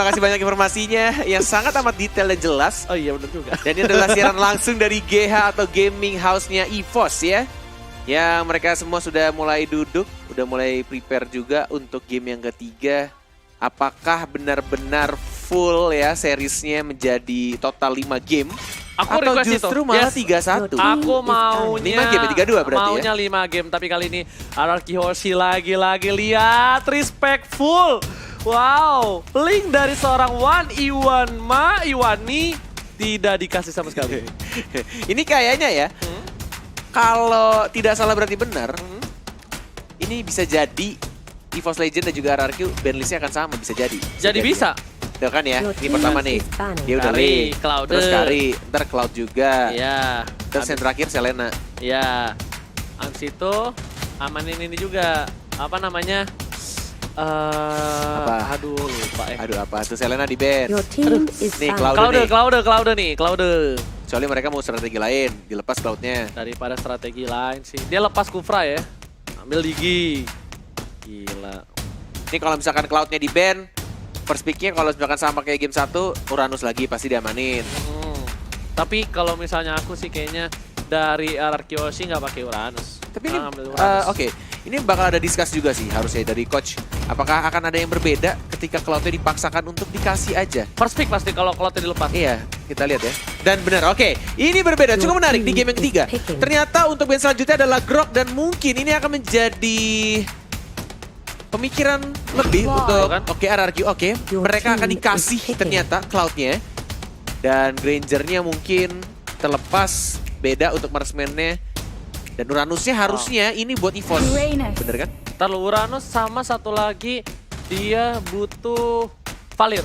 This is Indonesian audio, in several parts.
terima kasih banyak informasinya yang sangat amat detail dan jelas. Oh iya benar juga. Dan ini adalah siaran langsung dari GH atau Gaming House-nya EVOS ya. Yang mereka semua sudah mulai duduk, udah mulai prepare juga untuk game yang ketiga. Apakah benar-benar full ya seriesnya menjadi total 5 game? Aku atau request justru itu. malah Yes. 3-1? Aku maunya 5 game, 3-2 berarti maunya 5 game, tapi kali ini Araki Hoshi lagi-lagi lihat respectful. Wow, link dari seorang Iwani tidak dikasih sama sekali. Ini kayaknya ya, kalau tidak salah berarti benar, ini bisa jadi EVOS Legend dan juga RRQ bandlistnya akan sama, bisa jadi. Jadi bisa. Tuh kan ya, ini pertama nih. Dia udah Kari, Lee, Cloud. terus Kari, ntar Cloud juga. Iya. Terus yang terakhir Selena. Iya. Abis itu amanin ini juga. Apa namanya? Aduh lupa ya. Aduh apa tuh Selena di band. Nih Cloud nih. Soalnya mereka mau strategi lain, dilepas Cloudnya. Daripada strategi lain sih. Dia lepas Kufra ya. Ambil Digi. Gila. Ini kalau misalkan Cloudnya di band, first picknya kalau misalkan sama kayak game 1, Uranus lagi pasti diamanin. Tapi kalau misalnya aku sih kayaknya dari RRQ sih nggak pakai Uranus. Tapi ini, oke. Ini bakal ada discuss juga sih harusnya dari coach. Apakah akan ada yang berbeda ketika Cloudnya dipaksakan untuk dikasih aja? First pick pasti kalau Cloudnya dilepas. Iya, kita lihat ya. Dan benar, oke. Ini berbeda, cukup menarik di game yang ketiga. Ternyata untuk band selanjutnya adalah Grok dan mungkin ini akan menjadi pemikiran lebih untuk RRQ. Oke, mereka akan dikasih ternyata Cloudnya. Dan Grangernya mungkin terlepas, beda untuk marksman-nya. Dan Uranusnya harusnya ini buat EVOS. Bener kan? Ntar Uranus sama satu lagi dia butuh Valir.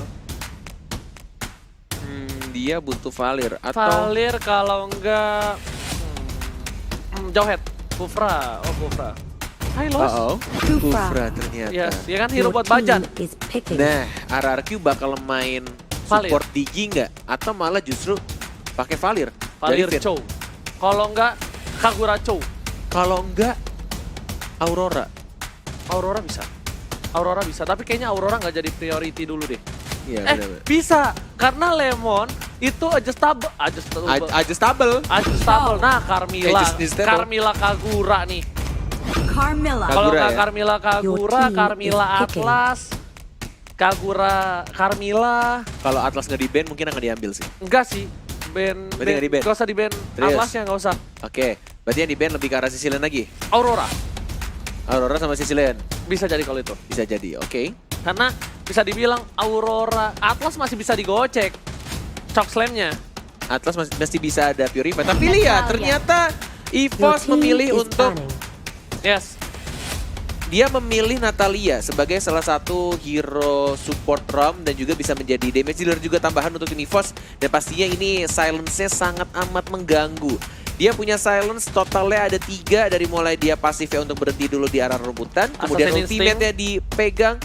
Dia butuh Valir atau Valir kalau enggak Jauhead. Kufra. Kufra. Hai Los. Kufra ternyata. Yes, dia kan hero buat Bajan. Nah, RRQ bakal main support Digi nggak? Atau malah justru pakai Valir? Valir Chow. Kalau enggak Kagura Chow. Kalau enggak Aurora. Aurora bisa. Aurora bisa, tapi kayaknya Aurora nggak jadi priority dulu deh. Iya, bener. Bisa. Karena Lemon itu adjustable. Adjustable. Nah, Carmilla Kagura nih. Kalau nggak Carmilla Kagura, Carmilla Atlas, Carmilla. Kalau Atlas nggak di ban mungkin akan diambil sih. Enggak sih. Nggak usah di ban. Atlasnya nggak usah. Oke, berarti yang di ban lebih ke arah Sicilian lagi. Aurora sama Sicilian. Bisa jadi kalau itu. Bisa jadi, oke. Karena bisa dibilang Aurora, Atlas masih bisa digocek. Shock slam-nya. Atlas masih bisa ada Purify. Tapi lihat, ternyata EVOS memilih untuk dia memilih Natalia sebagai salah satu hero support ROM dan juga bisa menjadi damage dealer juga tambahan untuk tim EVOS. Dan pastinya ini silence-nya sangat amat mengganggu. Dia punya silence totalnya ada 3 dari mulai dia pasifnya untuk berhenti dulu di arah rebutan. Kemudian ultimate-nya dipegang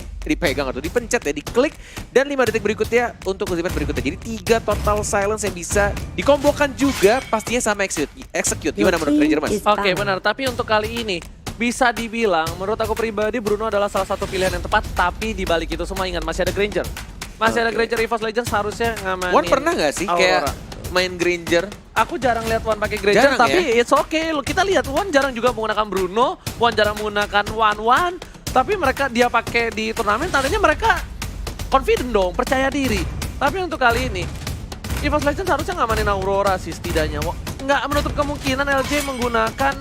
atau dipencet ya, diklik. Dan 5 detik berikutnya untuk ultimate berikutnya. Jadi 3 total silence yang bisa dikombokan juga pastinya sama execute. Gimana menurut Ranger Mas? Oke, benar. Tapi untuk kali ini bisa dibilang, menurut aku pribadi Bruno adalah salah satu pilihan yang tepat. Tapi di balik itu semua ingat masih ada Granger. Masih ada Granger EVOS Legends harusnya ngamanin. Wan pernah nggak sih kayak main Granger? Aku jarang lihat Wan pakai Granger, tapi it's okay. Kita lihat Wan jarang juga menggunakan Bruno, Wan jarang menggunakan Wan. Tapi dia pakai di turnamen, tandanya mereka confident dong, percaya diri. Tapi untuk kali ini, EVOS Legends harusnya ngamanin Aurora sih setidaknya. Nggak menutup kemungkinan LJ menggunakan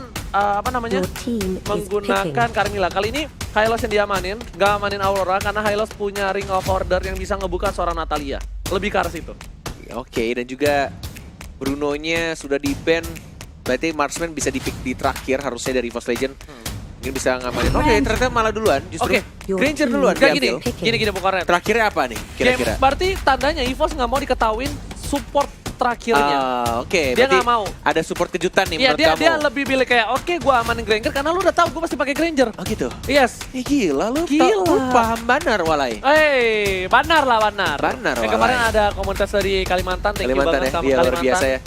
menggunakan Carmilla. Kali ini Hylos yang diamanin, nggak amanin Aurora karena Hylos punya Ring of Order yang bisa ngebuka seorang Natalia. Lebih ke arah situ. Oke, dan juga Bruno-nya sudah di-ban, berarti Marksman bisa di-pick di terakhir harusnya dari EVOS Legend. Mungkin bisa ngamanin. Oke, ternyata malah duluan, justru Granger duluan diambil. Gini Bukaret. Terakhirnya apa nih kira-kira? Berarti tandanya EVOS nggak mau diketahuin support terakhirnya. Oke, dia nggak mau. Ada support kejutan nih menurut kamu. Dia lebih pilih kayak, oke gue amanin Granger karena lu udah tahu gue pasti pakai Granger. Oh gitu? Yes. Gila lu paham banar walai. Banar lah. Banar walai. Kemarin ada komunitas dari Kalimantan, thank you banget sama Kalimantan. Luar biasa ya.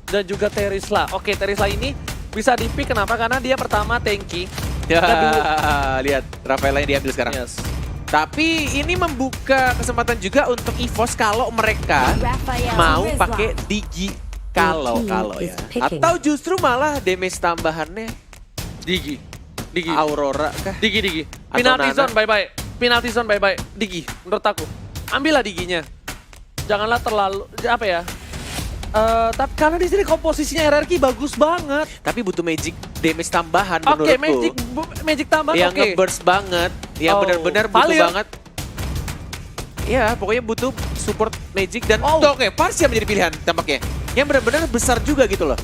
Dan juga Terisla. Oke, Terisla ini bisa di-pick kenapa? Karena dia pertama tanky. Ya, lihat Rafaela yang diambil sekarang. Yes. Tapi ini membuka kesempatan juga untuk EVOS kalau mereka mau pakai Digi. Kalau ya. Atau justru malah damage tambahannya Digi. Aurora kah? Digi. Atau Penalty Nana? zone bye-bye. Penalty zone bye-bye. Digi, menurut aku. Ambillah Diginya. Janganlah terlalu, apa ya. Tapi karena di sini komposisinya RRQ bagus banget. Tapi butuh magic damage tambahan Oke, menurutku. magic tambahan Yang oke. nge-burst banget. Yang Oh, benar-benar butuh Valir. banget. Ya, pokoknya butuh support magic dan Oh. oke, Parsia menjadi pilihan tampaknya. Yang benar-benar besar juga gitu loh.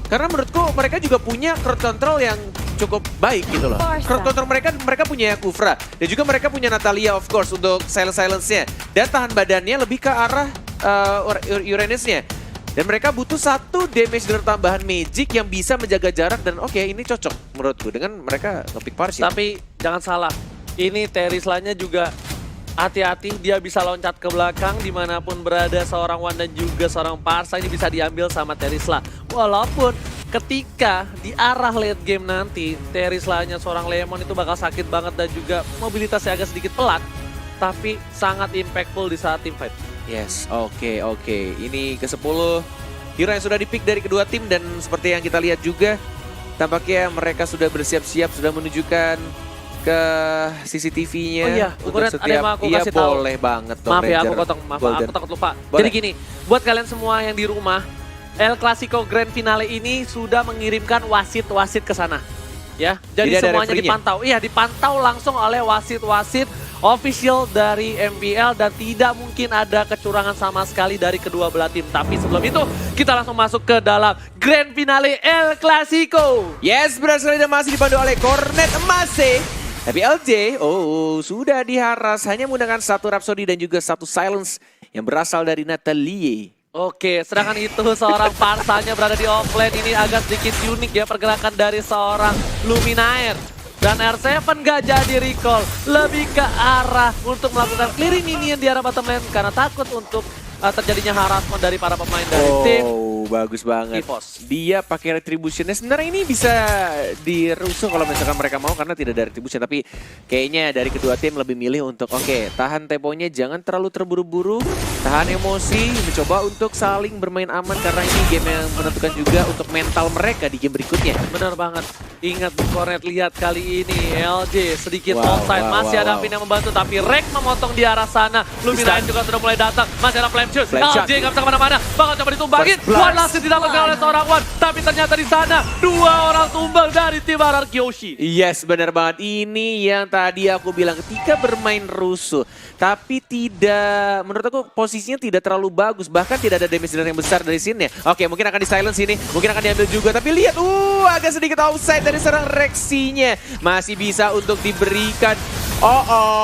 Karena menurutku mereka juga punya crowd control yang cukup baik gitu loh. Crowd control mereka punya Kufra. Dan juga mereka punya Natalia of course untuk silence-nya. Dan tahan badannya lebih ke arah Uranusnya. Dan mereka butuh satu damage dealer tambahan magic yang bisa menjaga jarak. Dan oke, ini cocok menurutku dengan mereka nge-pick Parsia. Tapi jangan salah, ini Terisla-nya juga hati-hati, dia bisa loncat ke belakang dimanapun berada seorang Wan dan juga seorang Parsa ini bisa diambil sama Terisla. Walaupun ketika di arah late game nanti, Terisla-nya seorang Lemon itu bakal sakit banget dan juga mobilitasnya agak sedikit pelat. Tapi sangat impactful di saat team fight. Yes, oke. Ini ke-10 hero yang sudah dipick dari kedua tim dan seperti yang kita lihat juga tampaknya mereka sudah bersiap-siap, sudah menunjukkan ke CCTV-nya. Oh iya, untuk ada yang mau aku kasih tahu. boleh banget dong. Maaf ya, aku Ranger potong. Maaf, Golden. aku takut lupa. Boleh. Jadi gini, buat kalian semua yang di rumah, El Clasico Grand Finale ini sudah mengirimkan wasit-wasit ke sana. Ya, jadi ada semuanya referee-nya? dipantau. Iya, dipantau langsung oleh wasit-wasit official dari MPL dan tidak mungkin ada kecurangan sama sekali dari kedua belah tim. Tapi sebelum itu, kita langsung masuk ke dalam Grand Finale El Clasico. Yes, benar sekali dan masih dipandu oleh Cornet Emase. Tapi LJ, sudah diharas hanya menggunakan satu Rhapsody dan juga satu Silence yang berasal dari Natalie. Oke, sedangkan itu seorang Parsanya berada di offlane. Ini agak sedikit unik ya pergerakan dari seorang Luminaire. Dan R7 gak jadi recall, lebih ke arah untuk melakukan clearing minion di arah bottom lane karena takut untuk terjadinya harassment dari para pemain dari tim Bagus banget. EVOS. Dia pakai retributionnya. Sebenarnya ini bisa dirusuh kalau misalkan mereka mau karena tidak ada retribution. Tapi kayaknya dari kedua tim lebih milih untuk tahan temponya, jangan terlalu terburu-buru, tahan emosi, mencoba untuk saling bermain aman karena ini game yang menentukan juga untuk mental mereka di game berikutnya. Benar banget. Ingat Bu Cornet, lihat kali ini LJ sedikit Wow, onside. Masih ada Pin yang membantu tapi Rek memotong di arah sana. Luminaire juga sudah mulai datang. Masih ada flame shoot. Flame shot. LJ nggak bisa kemana-mana. Bakal coba ditumbangin. First blast. One last didapatkan oleh seorang Wan. Tapi ternyata di sana dua orang tumbang dari tim RRQ Yoshi. Yes, benar banget. Ini yang tadi aku bilang ketika bermain rusuh. Tapi tidak, menurut aku posisinya tidak terlalu bagus. Bahkan tidak ada damage dealer yang besar dari sini. Oke, mungkin akan di silence ini. Mungkin akan diambil juga. Tapi lihat, agak sedikit outside dari serang Rexinya. Masih bisa untuk diberikan.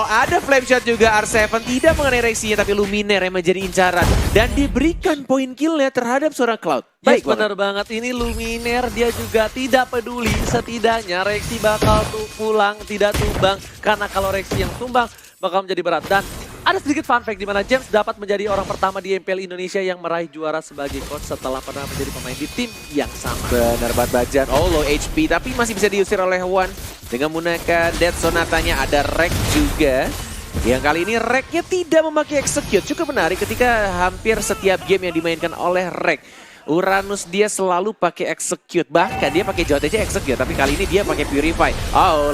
Ada flame shot juga R7. Tidak mengenai Rexinya, tapi Luminaire yang menjadi incaran. Dan diberikan poin killnya terhadap seorang Cloud. Baik, benar banget. Ini Luminaire dia juga tidak peduli. Setidaknya Rexy bakal pulang, tidak tumbang. Karena kalau Rexy yang tumbang bakal menjadi berat. Dan ada sedikit fun fact di mana James dapat menjadi orang pertama di MPL Indonesia yang meraih juara sebagai coach setelah pernah menjadi pemain di tim yang sama. Benar banget Bajan. Low HP tapi masih bisa diusir oleh Wan dengan menggunakan Death Sonatanya. Ada Rek juga. Yang kali ini Reknya tidak memakai Execute. Cukup menarik ketika hampir setiap game yang dimainkan oleh Rek, Uranus dia selalu pakai Execute. Bahkan dia pakai JOTJ Execute. Tapi kali ini dia pakai Purify.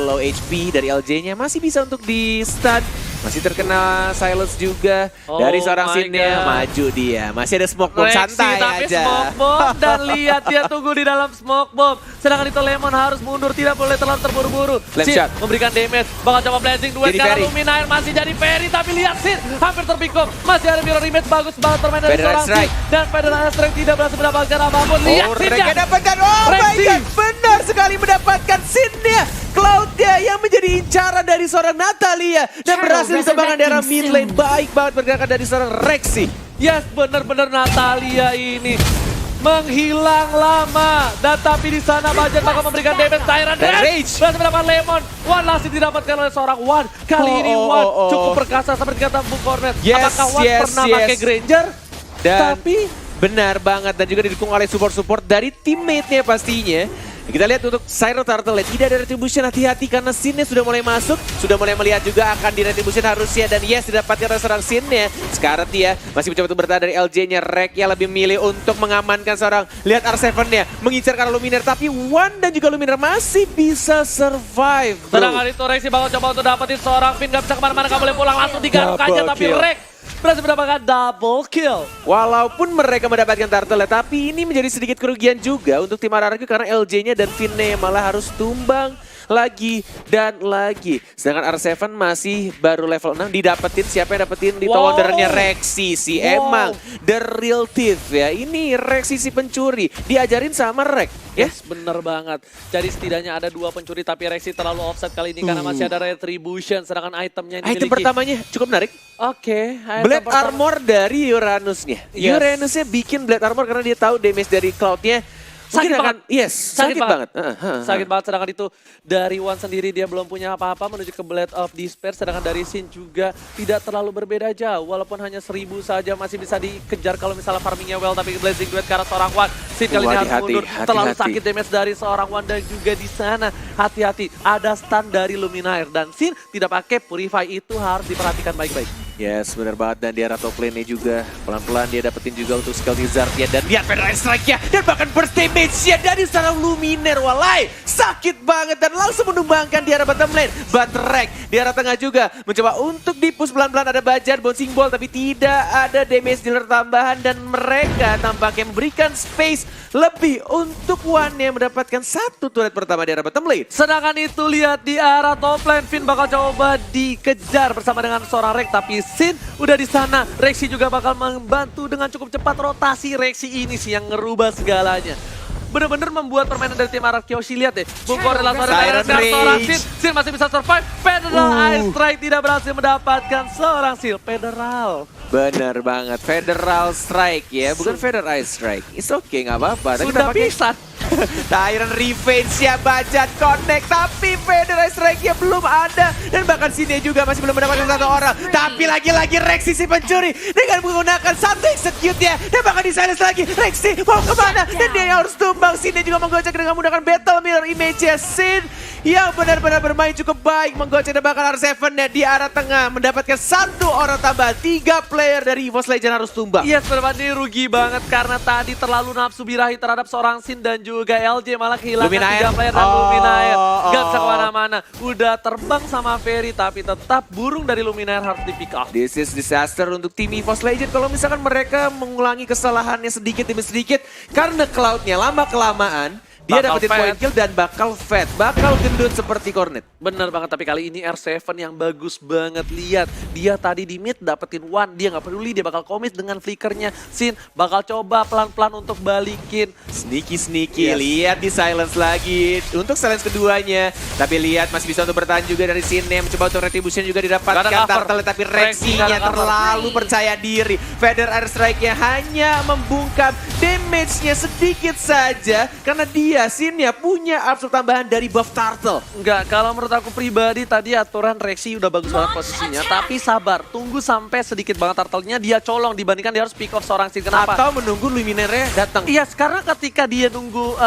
Low HP dari LJ-nya masih bisa untuk di stun. Masih terkena silence juga dari seorang Sinnya. Maju dia. Masih ada smoke bomb, santai tapi aja. smoke bomb dan lihat dia tunggu di dalam smoke bomb. Sedangkan itu Lemon harus mundur, tidak boleh terlalu terburu-buru. Flame Sin shot. memberikan damage, bakal coba blazing duet Jadi karena Ferry. Luminaire masih jadi Ferry. Tapi lihat Sin hampir terpick-up. Masih ada mirror image, bagus banget permainan dari Federal seorang Sin. Strike. Dan Federal Strike tidak berhasil mendapatkan apapun. Lihat Reknya Sinnya. dapatkan. My Rexy. God, benar sekali mendapatkan Sinnya. Cloud-nya yang menjadi incaran dari seorang Natalia. Dan berhasil ditembakkan daerah mid lane. Baik banget pergerakan dari seorang Rexy. Yes, benar-benar Natalia ini menghilang lama. Dan tapi di sana Bajan bakal memberikan damage Tyrant Dan Rage. Rage. Berhasil mendapatkan Lemon. One last didapatkan oleh seorang Wan. Kali ini Wan cukup perkasa seperti kata Bu Cornet. Yes, Apakah Wan yes, pernah yes. pakai Granger? Dan Tapi benar banget dan juga didukung oleh support-support dari teammate-nya pastinya. Kita lihat untuk Siren Turtle tidak ada retribution, hati-hati karena Sin-nya sudah mulai masuk, sudah mulai melihat juga akan di retribution harusnya, dan yes didapatkan seorang Sin-nya. Sekarang dia masih mencoba untuk bertahan dari LJ-nya, Rek yang lebih milih untuk mengamankan seorang, lihat R7-nya mengincar karena Luminar, tapi Wan dan juga Luminar masih bisa survive. Sedangkan itu Rexy bakal coba untuk dapetin seorang Finn, gak bisa kemana-mana, gak boleh pulang, langsung digaruk aja, tapi Rex berhasil mendapatkan double kill. Walaupun mereka mendapatkan turtle, tapi ini menjadi sedikit kerugian juga untuk tim RRQ karena LJ-nya dan Finn-nya malah harus tumbang lagi dan lagi. Sedangkan R7 masih baru level 6 didapetin, siapa yang dapetin di Wondernya Rexy si emang the real thief ya. Ini Rexy si pencuri diajarin sama Rex ya. Yes, bener banget. Jadi setidaknya ada 2 pencuri tapi Rexy terlalu offset kali ini karena masih ada retribution, sedangkan itemnya yang dimiliki. Item pertamanya cukup menarik. Oke, Blade Armor dari Uranusnya. Yes. Uranusnya bikin Blade Armor karena dia tahu damage dari Cloud-nya. Sakit banget. Sakit banget. Sakit banget, sedangkan itu dari Wan sendiri dia belum punya apa-apa menuju ke Blade of Despair, sedangkan dari Sin juga tidak terlalu berbeda jauh, walaupun hanya 1000 saja masih bisa dikejar kalau misalnya farmingnya well, tapi Blazing Duet ke arah seorang Wan. Sin kali ini harus mundur, terlalu sakit damage dari seorang Wan, dan juga di sana hati-hati ada stun dari Luminaire, dan Sin tidak pakai Purify, itu harus diperhatikan baik-baik. Yes, benar banget, dan di arah top lane-nya juga pelan-pelan dia dapetin juga untuk skill Lizard-nya, dan lihat Federal Strike-nya dan bahkan burst damage-nya dari seorang Luminaire. Walai, sakit banget dan langsung menumbangkan di arah bottom lane. Batrek di arah tengah juga mencoba untuk di-push pelan-pelan, ada Bajar, bouncing ball, tapi tidak ada damage dealer tambahan, dan mereka tampaknya memberikan space lebih untuk Wan yang mendapatkan 1 turret pertama di arah bottom lane. Sedangkan itu lihat di arah top lane, Finn bakal coba dikejar bersama dengan seorang Rex, tapi Sin udah di sana. Rexy juga bakal membantu dengan cukup cepat, rotasi Rexy ini sih yang ngerubah segalanya. Bener-bener membuat permainan dari tim RRQ. Lihat deh, Bung Korel seorang Sin. Sin masih bisa survive. Federal Ice Strike tidak berhasil mendapatkan seorang Seal. Federal. Bener banget, Federal Strike ya, bukan Federal Ice Strike. It's okay, nggak apa-apa. Sudah bisa. Iron Revenge ya, Bajat connect, tapi Federal Strike-nya belum ada. Dan bahkan sini juga masih belum mendapatkan 1 orang. Tapi lagi-lagi Rexy si pencuri dengan menggunakan 1 execute-nya. Dan bahkan di silence lagi, Rexy mau kemana? Dan dia harus tumbang. Sini juga menggocek dengan menggunakan Battle Mirror Image-nya. Sin yang benar-benar bermain cukup baik, menggocek dan bahkan R7-nya di arah tengah mendapatkan 1 orang tambah. 3 player dari EVOS Legend harus tumbang. Iya, sebenarnya rugi banget karena tadi terlalu nafsu birahi terhadap seorang Sin dan juga LJ, malah kehilangan Luminaire. 3 player dan Luminaire. Gak bisa kemana-mana. Udah terbang sama Ferry, tapi tetap burung dari Luminaire harus di pick off. This is disaster untuk tim EVOS Legend kalau misalkan mereka mengulangi kesalahannya sedikit demi sedikit, karena Cloud-nya lama-kelamaan dia Bakal dapetin fat. point kill dan bakal fat, bakal gendut seperti Cornet. Bener banget, tapi kali ini R7 yang bagus banget. Lihat, dia tadi di mid dapetin One, dia nggak peduli, dia bakal commit dengan flickernya. Sin bakal coba pelan-pelan untuk balikin. Sneaky, lihat di silence lagi untuk silence keduanya. Tapi lihat masih bisa untuk bertahan juga dari sini, mencoba untuk retribution juga didapatkan Turtle, tapi Rexy-nya terlalu percaya diri. Feather Air Strike-nya hanya membungkam damage-nya sedikit saja karena dia Sin-nya punya absorb tambahan dari buff Turtle. Enggak, kalau menurut aku pribadi tadi aturan Rexy udah bagus banget posisinya, tapi sabar, tunggu sampai sedikit banget turtle-nya dia colong dibandingkan dia harus pick off seorang Sin. Kenapa? Atau menunggu Luminaire datang. Iya, karena ketika dia nunggu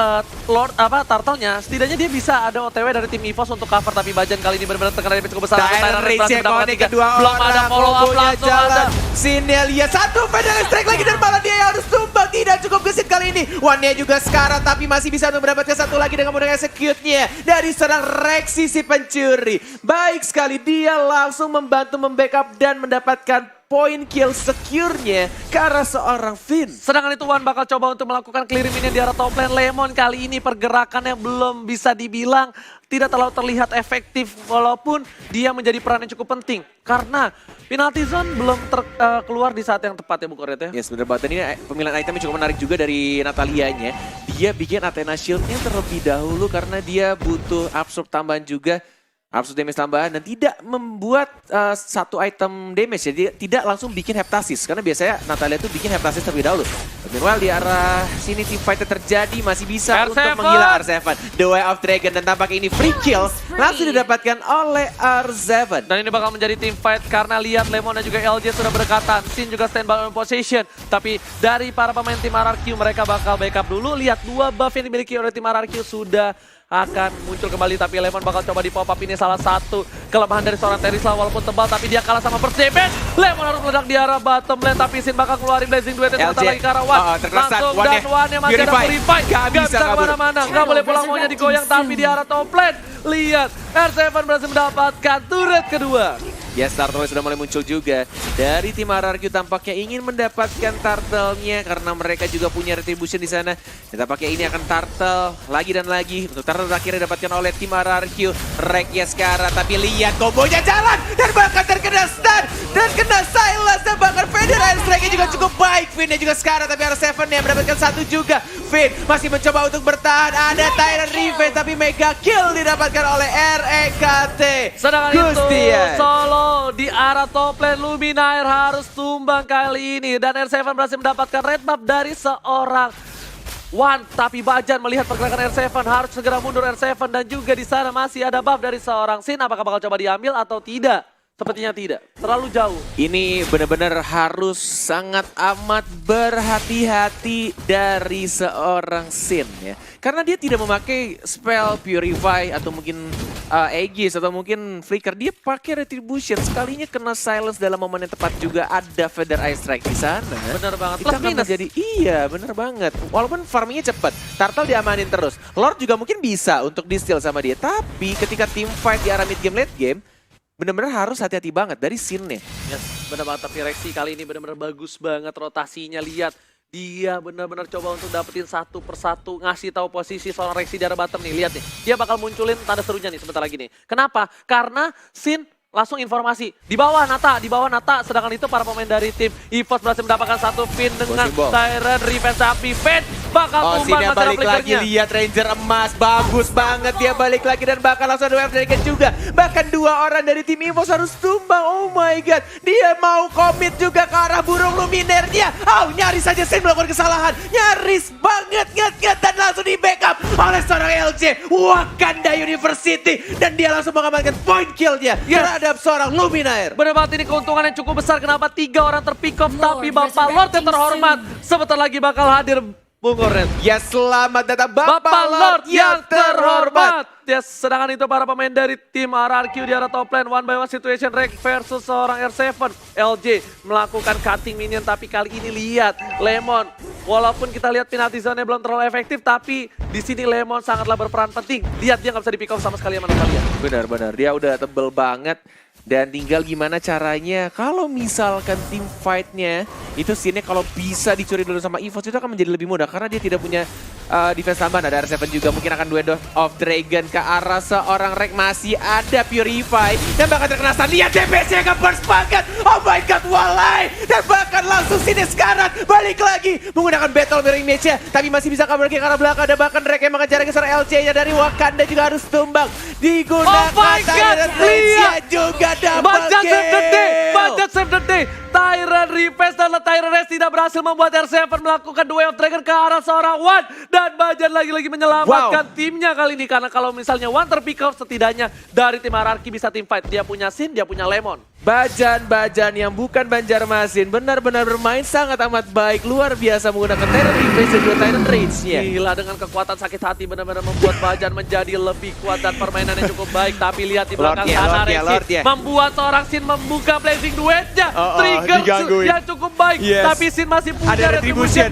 Lord turtle-nya, setidaknya dia bisa ada OTW dari tim EVOS untuk cover, tapi Bajan kali ini benar-benar terkena damage cukup besar. Direct Rage Iconic kedua belum ada follow up langsung ada. Sin-nya lihat 1 Feather Strike lagi dan malah dia yang harus tumbang. Tidak cukup gesit kali ini. One-nya juga sekarang tapi masih bisa mendapatkan 1 lagi dengan menggunakan execute-nya dari seorang Rexy si pencuri. Baik sekali, dia langsung membantu membackup dan mendapatkan point kill secure-nya ke arah seorang Finn. Sedangkan itu Wan bakal coba untuk melakukan clear minion di arah top lane. Lemon kali ini pergerakannya belum bisa dibilang tidak terlalu terlihat efektif, walaupun dia menjadi peran yang cukup penting karena penalty zone belum keluar di saat yang tepat ya Bu Koret ya. Yes, bener banget. Dan ini pemilihan itemnya cukup menarik juga dari Natalianya. Dia bikin Athena Shield-nya terlebih dahulu karena dia butuh absorb tambahan juga. Absolute damage tambahan dan tidak membuat satu item damage. Jadi tidak langsung bikin heptasis. Karena biasanya Natalia tuh bikin heptasis terlebih dahulu. Meanwhile di arah sini team fight terjadi. Masih bisa R7. untuk menghilang R7. The Way of Dragon dan tampaknya ini free kill. Langsung didapatkan oleh R7. Dan ini bakal menjadi team fight karena lihat Lemon dan juga LJ sudah berdekatan. Sin juga standby on position. Tapi dari para pemain tim RRQ mereka bakal backup dulu. Lihat 2 buff yang dimiliki oleh tim RRQ sudah akan muncul kembali, tapi Lemon bakal coba di pop up. Ini salah satu kelemahan dari seorang Terisla walaupun tebal, tapi dia kalah sama Burst Damage. Lemon harus meledak di arah bottom lane, tapi Sin bakal keluarin Blazing Duet sebentar lagi ke arah Wan. Langsung dan Wan yang masih ada Purify. Gak bisa kemana-mana, gak boleh pulang, maunya digoyang, tapi di arah top lane. Lihat, R7 berhasil mendapatkan turret kedua. Yes, turtle sudah mulai muncul juga. Dari tim RRQ tampaknya ingin mendapatkan turtle-nya karena mereka juga punya retribution di sana. Dan tampaknya ini akan turtle lagi dan lagi. Untuk turtle akhirnya didapatkan oleh tim RRQ. Rek Yaskara, tapi lihat kombonya jalan dan bahkan terkena stun dan kena silence dan bahkan Federal strike-nya juga cukup baik. Finn juga sekarang, tapi R7 yang mendapatkan satu juga. Finn masih mencoba untuk bertahan. Ada Tyrant Revenge, tapi mega kill didapatkan oleh REKT. Sedangkan itu solo di arah top lane Luminaire harus tumbang kali ini. Dan R7 berhasil mendapatkan red buff dari seorang Wan. Tapi Bajan melihat pergerakan R7 harus segera mundur R7. Dan juga di sana masih ada buff dari seorang Sin. Apakah bakal coba diambil atau tidak? Sepertinya tidak, terlalu jauh. Ini benar-benar harus sangat amat berhati-hati dari seorang Sin ya. Karena dia tidak memakai spell Purify atau mungkin Aegis atau mungkin Flicker. Dia pakai Retribution, sekalinya kena silence dalam momen yang tepat juga ada Feather Eye Strike di sana. Bener banget, Itu akan menjadi, iya bener banget. Walaupun farmingnya cepat, Turtle diamanin terus. Lord juga mungkin bisa untuk di-steal sama dia. Tapi ketika team fight di arah mid game, late game, benar-benar harus hati-hati banget dari Sin-nya. Yes, benar banget, tapi Rexy kali ini benar-benar bagus banget rotasinya. Lihat, dia benar-benar coba untuk dapetin satu persatu, ngasih tahu posisi seorang Rexy di arah bottom nih. Lihat nih, dia bakal munculin tanda serunya nih sebentar lagi nih. Kenapa? Karena Sin langsung informasi di bawah Nata, sedangkan itu para pemain dari tim EVOS berhasil mendapatkan satu pin dengan Tyrant Revenge, tapi Finn bakal tumbang balik lagi, lihat Ranger emas, bagus banget dia balik lagi dan bahkan langsung ada wave dragon juga. Bahkan 2 orang dari tim EVOS harus tumbang, oh my god. Dia mau commit juga ke arah burung Luminaire-nya. Oh, nyaris saja Sin melakukan kesalahan, nyaris banget dan langsung di backup oleh seorang LJ Wakanda University. Dan dia langsung mengamankan point kill-nya terhadap seorang Luminaire. Bener banget, ini keuntungan yang cukup besar. Kenapa 3 orang terpick off, tapi Bapak Lord yang terhormat sebentar lagi bakal hadir. Bung Oren. Ya, selamat datang Bapak Lord yang terhormat. Ya, sedangkan itu para pemain dari tim RRQ di arah top lane. 1-by-1 situation Rek versus seorang R7. LJ melakukan cutting minion, tapi kali ini lihat Lemon. Walaupun kita lihat penalty zone-nya belum terlalu efektif, tapi di sini Lemon sangatlah berperan penting. Lihat dia nggak bisa di-pick off sama sekali sama kalian. Benar-benar, dia udah tebel banget. Dan tinggal gimana caranya kalau misalkan tim fight-nya itu scene-nya kalau bisa dicuri dulu sama EVOS itu akan menjadi lebih mudah. Karena dia tidak punya defense tambahan. Ada R7 juga, mungkin akan Way of Dragon ke arah seorang Rek. Masih ada Purify dan bahkan terkena stun. Lihat DPS-nya nge-burst banget. Oh my god, walai. Dan bahkan langsung sini sekarang balik lagi menggunakan Battle Mirror Image-nya. Tapi masih bisa kabur lagi ke arah belakang. Dan bahkan Rek yang mengejar seorang LJ-nya dari Wakanda juga harus tumbang. Digunakan Tyrant Rage-nya juga. Bajan save the day. Tyrant Revenge dan Tyrant Rage tidak berhasil membuat R7 melakukan The Way of Dragon ke arah seorang Wan. Dan Bajan lagi-lagi menyelamatkan timnya kali ini. Karena kalau misalnya Wan terpick off, setidaknya dari tim RRQ bisa tim fight. Dia punya Sin, dia punya Lemon. Bajan yang bukan Banjarmasin benar-benar bermain sangat amat baik, luar biasa menggunakan Tyrant Revenge dan juga Tyrant Rage-nya. Gila, dengan kekuatan sakit hati benar-benar membuat Bajan menjadi lebih kuat dan permainannya cukup baik. Tapi lihat di belakang sana Rexy membuat seorang Sin membuka Blazing Duet-nya. Trigger yang cukup baik, tapi Sin masih punya retribution.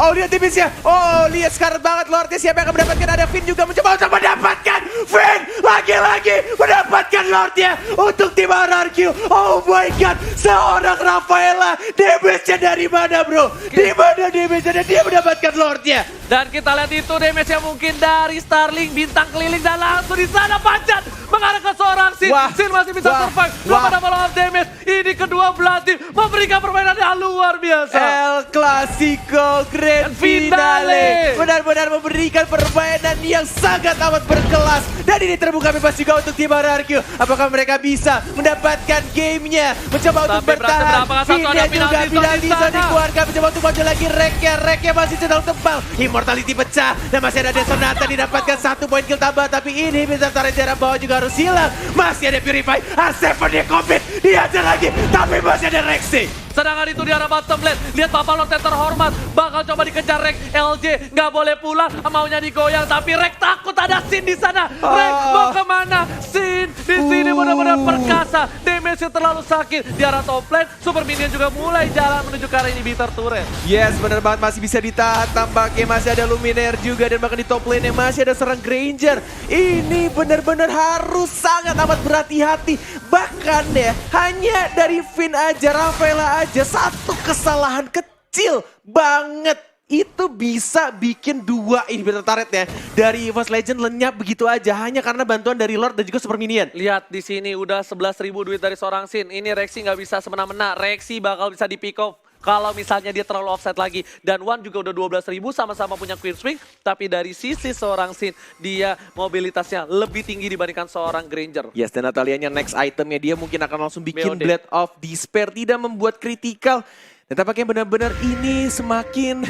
Oh, lihat tipsnya. Oh, lihat sekarat banget Lordnya. Siapa yang akan mendapatkan? Ada Finn juga mencoba untuk mendapatkan. Finn lagi-lagi mendapatkan Lordnya untuk tim RRQ. Oh my god, seorang Rafaela, damage-nya dari mana bro? Di mana damage-nya? Dia mendapatkan Lordnya. Dan kita lihat itu damage yang mungkin dari Starling, bintang keliling dan langsung di sana Pajan mengarah ke seorang Sin. Wah. Sin masih bisa Wah. survive. Wah. Belum ada follow-up damage. Ini kedua belah tim memberikan permainan yang luar biasa. El Clasico Grand Finale. Finale benar-benar memberikan permainan yang sangat amat berkelas. Dan ini terbuka bebas juga untuk tim RRQ. Apakah mereka bisa mendapatkan gamenya? Mencoba untuk Tapi berhasil bertahan. berapa satu, Finnya ada juga penalti penalti di bisa sana. dikeluarkan. Mencoba untuk maju lagi Reknya masih cenderung tebal. Immortality pecah dan masih ada Desonata didapatkan 1 poin kill tambah. Tapi ini bisa tarik jarak bawah juga harus hilang. Masih ada Purify, R7 dia commit. Dia aja lagi, tapi masih ada Rexy. Sedangkan itu di arah bottom lane. Lihat Papa Lord yang terhormat. Bakal coba dikejar Rek. LJ nggak boleh pulang. Maunya digoyang. Tapi Rek takut ada Sin di sana. Rek mau kemana? Sin di sini benar-benar perkasa. Damage terlalu sakit. Di arah top lane. Super Minion juga mulai jalan menuju ke arah inhibitor turret. Yes, benar banget, masih bisa ditahan. Tampaknya masih ada Luminaire juga dan bahkan di top lane yang masih ada seorang Granger. Ini benar-benar harus sangat amat berhati-hati. Bahkan ya, hanya dari Finn aja, Rafaela aja, satu kesalahan kecil banget itu bisa bikin 2 inhibitor turret ya dari EVOS Legend lenyap begitu aja hanya karena bantuan dari Lord dan juga Super Minion. Lihat di sini udah 11.000 duit dari seorang Sin. Ini Rexy nggak bisa semena-mena. Rexy bakal bisa di pick off kalau misalnya dia terlalu offset lagi. Dan Wan juga udah 12.000 sama-sama punya Queen Swing. Tapi dari sisi seorang Sin, dia mobilitasnya lebih tinggi dibandingkan seorang Granger. Yes, dan Natalianya next itemnya dia mungkin akan langsung bikin BOD. Blade of Despair, tidak membuat kritikal. Dan tampaknya benar-benar ini semakin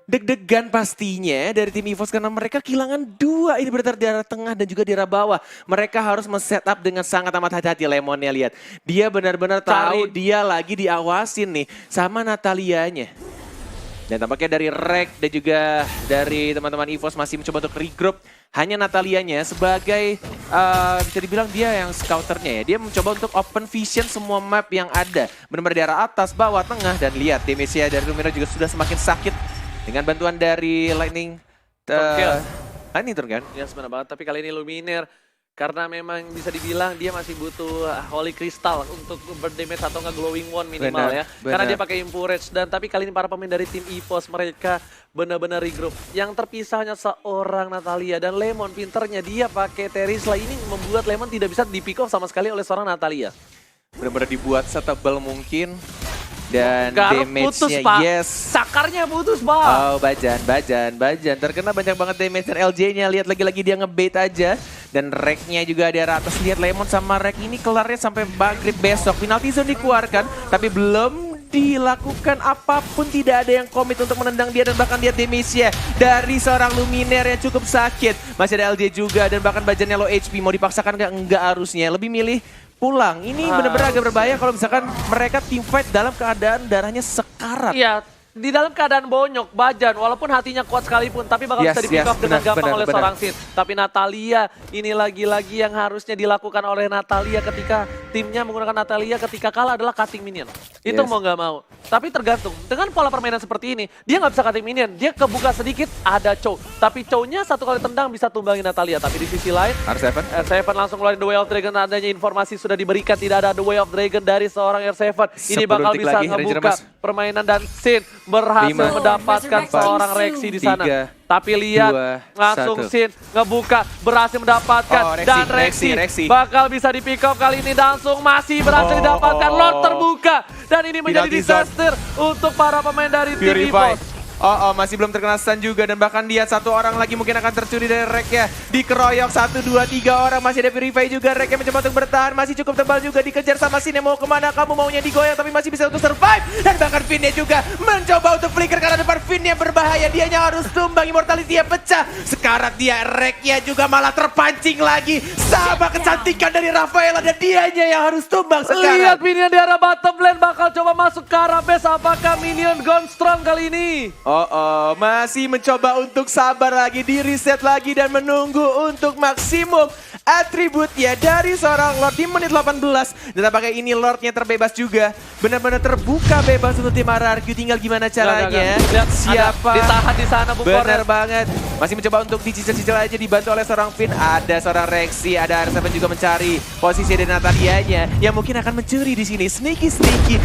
deg-degan pastinya dari tim EVOS karena mereka kehilangan 2 inhibitor di arah tengah dan juga di arah bawah. Mereka harus men-setup dengan sangat amat hati-hati. Lemonnya lihat. Dia benar-benar tahu dia lagi diawasin nih sama Natalianya. Dan tampaknya dari Rek dan juga dari teman-teman EVOS masih mencoba untuk regroup. Hanya Natalianya sebagai bisa dibilang dia yang scouternya ya. Dia mencoba untuk open vision semua map yang ada. Benar-benar di arah atas, bawah, tengah. Dan lihat damage-nya dari Lumina juga sudah semakin sakit. Dengan bantuan dari Lightning. Lightning turn kan? Ya sebenarnya banget, tapi kali ini Luminaire. Karena memang bisa dibilang dia masih butuh Holy Crystal untuk berdamage atau nggak Glowing Wand minimal ya. Karena dia pakai Impurage. Dan tapi kali ini para pemain dari tim EVOS mereka benar-benar regroup. Yang terpisah hanya seorang Natalia dan Lemon pinternya dia pakai Terisla. Ini membuat Lemon tidak bisa di pick off sama sekali oleh seorang Natalia. Benar-benar dibuat setebal mungkin. Dan Garuk putus, damage-nya Pak. yes. Sakarnya putus, Pak. Oh, Bajan. Terkena banyak banget damage dari LJ-nya. Lihat lagi-lagi dia ngebait aja. Dan Rek-nya juga di arah atas. Lihat Lemon sama Rek ini kelarnya sampai maghrib besok. Penalty zone dikeluarkan, tapi belum dilakukan apapun. Tidak ada yang komit untuk menendang dia. Dan bahkan lihat damage-nya dari seorang Luminaire yang cukup sakit. Masih ada LJ juga dan bahkan Bajannya low HP. Mau dipaksakan nggak? Enggak harusnya. Lebih milih pulang. Ini benar-benar agak berbahaya kalau misalkan mereka team fight dalam keadaan darahnya sekarat. Iya, di dalam keadaan bonyok, Bajan, walaupun hatinya kuat sekalipun, tapi bakal bisa di-pick off dengan gampang oleh seorang Sin. Tapi Natalia, ini lagi-lagi yang harusnya dilakukan oleh Natalia ketika timnya menggunakan Natalia ketika kalah adalah cutting minion. Itu mau nggak mau. Tapi tergantung, dengan pola permainan seperti ini, dia nggak bisa cutting minion. Dia kebuka sedikit, ada Chow. Tapi Chow-nya satu kali tendang bisa tumbangin Natalia. Tapi di sisi lain, R7 langsung keluarin The Way of Dragon. Adanya informasi sudah diberikan, tidak ada The Way of Dragon dari seorang R7. Ini bakal bisa ngebuka permainan dan Sin berhasil mendapatkan seorang Rexy di sana. 3, tapi lihat 2, langsung 1. Sin ngebuka, berhasil mendapatkan dan Rexy bakal bisa di pick off kali ini. Langsung masih berhasil didapatkan. Lord terbuka dan ini menjadi disaster untuk para pemain dari tim EVOS. Masih belum terkena stun juga dan bahkan dia satu orang lagi mungkin akan tercuri dari Rek ya. Dikeroyok 1, 2, 3 orang. Masih ada Purify juga. Rek yang mencoba untuk bertahan. Masih cukup tebal juga dikejar sama Sin. Mau kemana kamu? Maunya digoyang tapi masih bisa untuk survive. Dan bahkan Finn juga mencoba untuk flicker karena depan Finn yang berbahaya. Dianya harus tumbang. Immortality pecah. Sekarat dia. Reknya juga malah terpancing lagi. Sama kecantikan dari Rafaela dan dianya yang harus tumbang sekarang. Lihat Minion di arah bottom lane bakal coba masuk ke arah base. Apakah Minion gone strong kali ini? Masih mencoba untuk sabar lagi, di reset lagi dan menunggu untuk maksimum atributnya dari seorang Lord di menit 18. Dan tampaknya ini Lordnya terbebas juga. Benar-benar terbuka bebas untuk tim RRQ. Tinggal gimana caranya. Lihat, Siapa? ditahan di sana Bung Korel. Benar banget. Masih mencoba untuk dicicil-cicil aja, dibantu oleh seorang Finn. Ada seorang Rexy, ada R7 juga mencari posisi dari Natalianya yang mungkin akan mencuri di sini. Sneaky.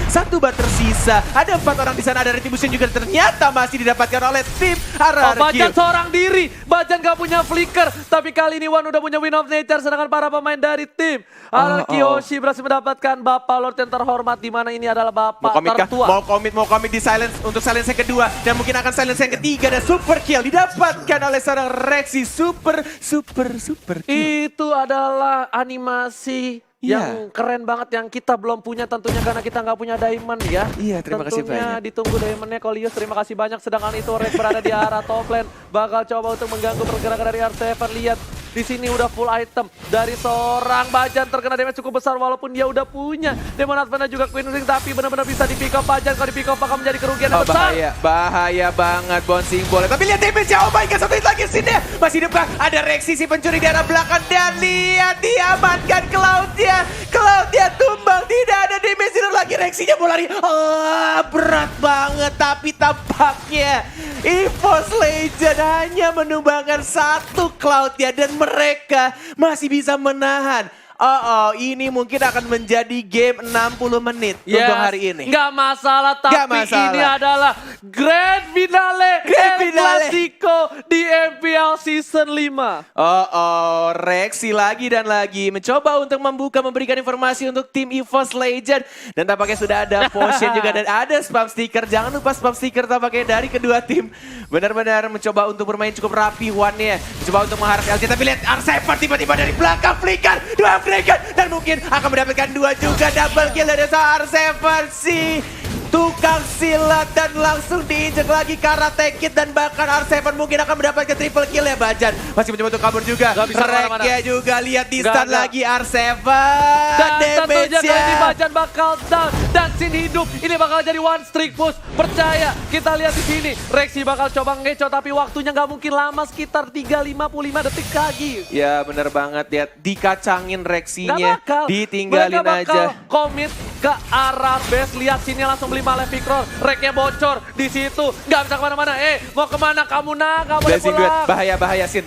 Satu bat tersisa. Ada 4 orang di sana, ada Retribution juga ternyata masih didapatkan oleh tim RRQ. Bajan seorang diri, Bajan gak punya flicker, tapi kali ini Wan udah punya Win of Nature, sedangkan para pemain dari tim RRQ Hoshi berhasil mendapatkan Bapak Lord yang terhormat, di mana ini adalah Bapak tertua. Mau komit di silence untuk silence yang kedua dan mungkin akan silence yang ketiga dan super kill didapatkan oleh seorang Rexy. Super kill. Itu adalah animasi yang keren banget yang kita belum punya tentunya karena kita nggak punya diamond ya. Iya, terima kasih banyak. Ditunggu diamondnya Kolius, terima kasih banyak. Sedangkan itu Red berada di arah top lane, bakal coba untuk mengganggu pergerakan dari R7. Lihat di sini udah full item dari seorang Bajan, terkena damage cukup besar walaupun dia udah punya Demon Advance juga Queen Ring, tapi benar-benar bisa di pick up Bajan. Kalau di pick up akan menjadi kerugian yang besar. Bahaya banget bouncing boleh. Tapi lihat damage-nya, oh my god, satu hit lagi sini. Masih hidup kah? Ada Rexy si pencuri di arah belakang dan lihat diamankan Cloud-nya tumbang, tidak ada damage lagi. Rexy-nya mau lari. Berat banget, tapi tampaknya EVOS Legend hanya menumbangkan satu Cloud-nya dan mereka masih bisa menahan. Ini mungkin akan menjadi game 60 menit untuk hari ini. Nggak masalah, tapi ini adalah Grand Finale Clasico di MPL Season 5. Rexy lagi dan lagi mencoba untuk memberikan informasi untuk tim EVOS Legend. Dan tampaknya sudah ada potion juga dan ada spam sticker. Jangan lupa spam sticker tampaknya dari kedua tim. Benar-benar mencoba untuk bermain cukup rapi one-nya. Mencoba untuk mengharap LG, tapi lihat R7 tiba-tiba dari belakang flicker. Dan mungkin akan mendapatkan 2 juga, double kill dari R7 si tukang silat dan langsung diinjek lagi Karate Kid dan bahkan R7 mungkin akan mendapatkan triple kill ya. Bajan masih mencoba untuk kabur juga. Reknya juga lihat di stun lagi R7 dan tentunya kali ini damage-nya. Bajan bakal down dan Sin hidup. Ini bakal jadi one streak push. Percaya, kita lihat di sini Rexy bakal coba ngeco tapi waktunya nggak mungkin lama, sekitar 3:55 detik lagi. Ya bener banget, lihat dikacangin Rexy-nya, ditinggalin mereka bakal aja. komit ke arah base. Lihat sini langsung beli malah Vikron, Reknya bocor di situ, nggak bisa kemana-mana. Mau kemana kamu nak? Kamu boleh pulang.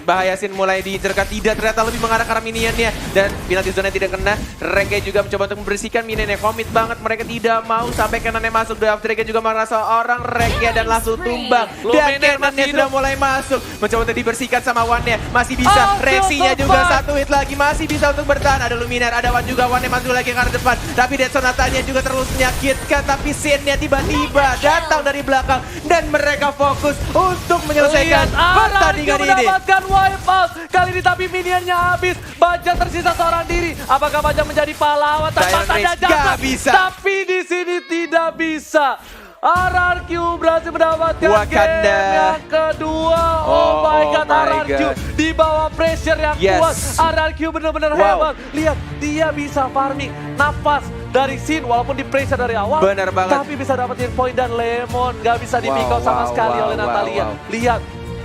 Bahaya Sin mulai diincerkan, tidak ternyata lebih mengarah ke arah minionnya dan penalti zona tidak kena. Reknya juga mencoba untuk membersihkan minionnya, komit banget, mereka tidak mau sampai Cannon-nya masuk. Draft Reknya juga merasa orang Reknya dan langsung tumbang dan Cannon-nya sudah mulai masuk, mencoba untuk dibersihkan sama Wan-nya, masih bisa. Rexy-nya juga satu hit lagi, masih bisa untuk bertahan. Ada Luminar, ada Wan juga, Wan-nya masuk lagi ke arah depan, tapi Dead Sonata-nya juga terus menyakitkan, tapi Sin-nya tiba-tiba datang dari belakang dan mereka fokus untuk menyelesaikan pertandingan ini. Mendapatkan wipe out kali ini, tapi minionnya habis. Bajan tersisa seorang diri. Apakah Bajan menjadi pahlawan tanpa tanda jasa? Tapi di sini tidak bisa. RRQ berhasil mendapatkan game yang kedua. Oh my god, RRQ di bawah pressure yang kuat. RRQ benar-benar hebat. Lihat, dia bisa farming nafas dari Sin walaupun di pressure dari awal. Benar banget. Tapi bisa dapetin point dan Lemon gak bisa di pick out sama sekali oleh Natalia. Lihat,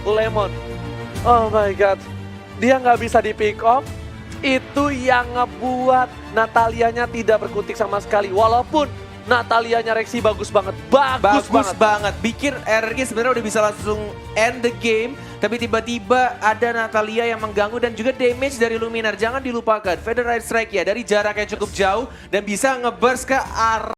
Lemon. Oh my god, dia gak bisa di pick off. Itu yang ngebuat Natalianya tidak berkutik sama sekali. Walaupun Natalianya Rexy bagus banget. Bagus banget. Bikin RRQ sebenarnya udah bisa langsung end the game. Tapi tiba-tiba ada Natalia yang mengganggu dan juga damage dari Luminar. Jangan dilupakan, Feather Strike ya dari jarak yang cukup jauh dan bisa nge-burst ke arah